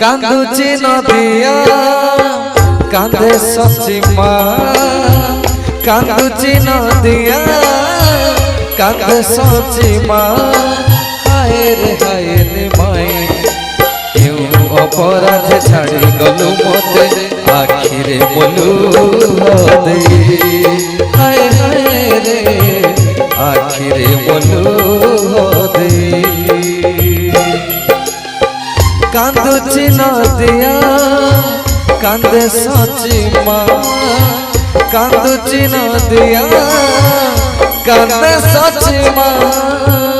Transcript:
कांदुची नदिया कांदे सची माँ कांदुची नदिया कांदे सची माँ हाय रे माए क्यों अपराध छाड़ी गलु मते आखिरे बोलू दे हाय रे आखिरे बोलू दे कांदुची नदिया कांदे सची माँ कांदुची नदिया कांदे सची माँ